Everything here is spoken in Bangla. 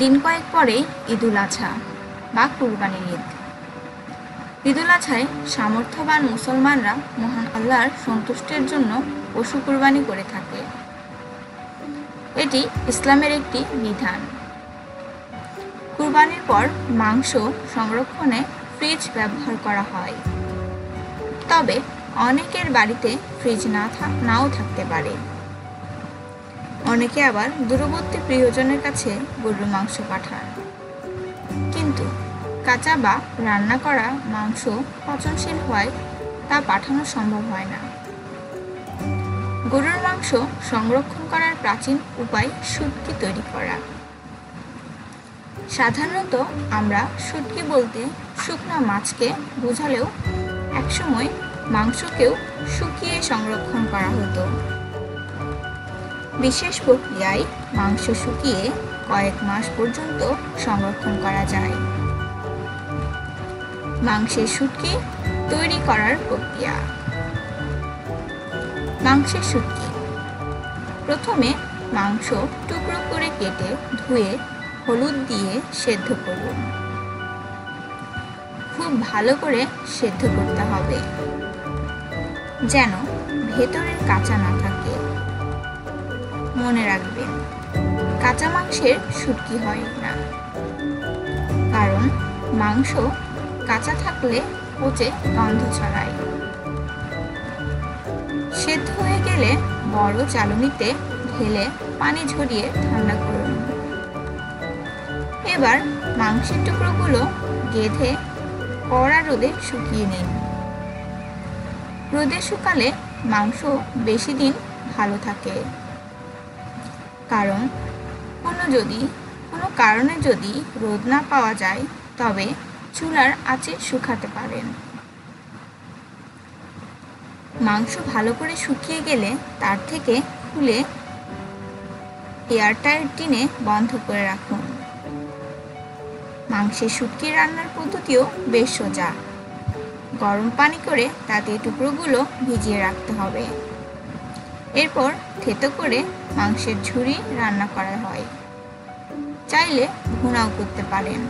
দিন কয়েক পরেই ঈদুল আজহা বা কুরবানির ঈদ। ঈদুল আজহায় সামর্থ্যবান মুসলমানরা মহান আল্লাহর সন্তুষ্টির জন্য পশু কুরবানি করে থাকে। এটি ইসলামের একটি বিধান। কুরবানির পর মাংস সংরক্ষণে ফ্রিজ ব্যবহার করা হয়, তবে অনেকের বাড়িতে ফ্রিজ নাও থাকতে পারে। অনেকে আবার দূরবর্তী প্রিয়জনের কাছে গরুর মাংস পাঠান, কিন্তু কাঁচা বা রান্না করা মাংস পচনশীল হওয়ায় তা পাঠানো সম্ভব হয় না। গরুর মাংস সংরক্ষণ করার প্রাচীন উপায় শুটকি তৈরি করা। সাধারণত আমরা শুটকি বলতে শুকনা মাছকে বোঝালেও একসময় মাংসকেও শুকিয়ে সংরক্ষণ করা হতো। বিশেষ প্রক্রিয়ায় মাংস শুকিয়ে কয়েক মাস পর্যন্ত সংরক্ষণ করা যায়। মাংসের শুটকি তৈরি করার প্রক্রিয়া। মাংসের শুটকি: প্রথমে মাংস টুকরো করে কেটে ধুয়ে হলুদ দিয়ে সেদ্ধ করুন। খুব ভালো করে সেদ্ধ করতে হবে, যেন ভেতরের কাঁচা না থাকে। মনে রাখবেন, কাঁচা মাংসের শুটকি হয় না, কারণ মাংস কাঁচা থাকলে পচে গন্ধ ছড়ায়। সেদ্ধ হয়ে গেলে বড় চালনিতে ঢেলে পানি ঝরিয়ে ঠান্ডা করুন। এবার মাংসের টুকরোগুলো গেঁথে কড়া রোদে শুকিয়ে নিন। রোদে শুকালে মাংস বেশি দিন ভালো থাকে, কারণ কোনো কারণে যদি রোদ না পাওয়া যায় তবে চুলার আঁচে শুকাতে পারেন। মাংস ভালো করে শুকিয়ে গেলে তার থেকে খুলে এয়ারটাইট টিনে বন্ধ করে রাখুন। মাংসের শুটকি রান্নার পদ্ধতিও বেশ সোজা। গরম পানি করে তাতে টুকরোগুলো ভিজিয়ে রাখতে হবে। এরপর থেতো করে মাংসের ঝুরি রান্না করা হয়। চাইলে ভুনাও করতে পারেন।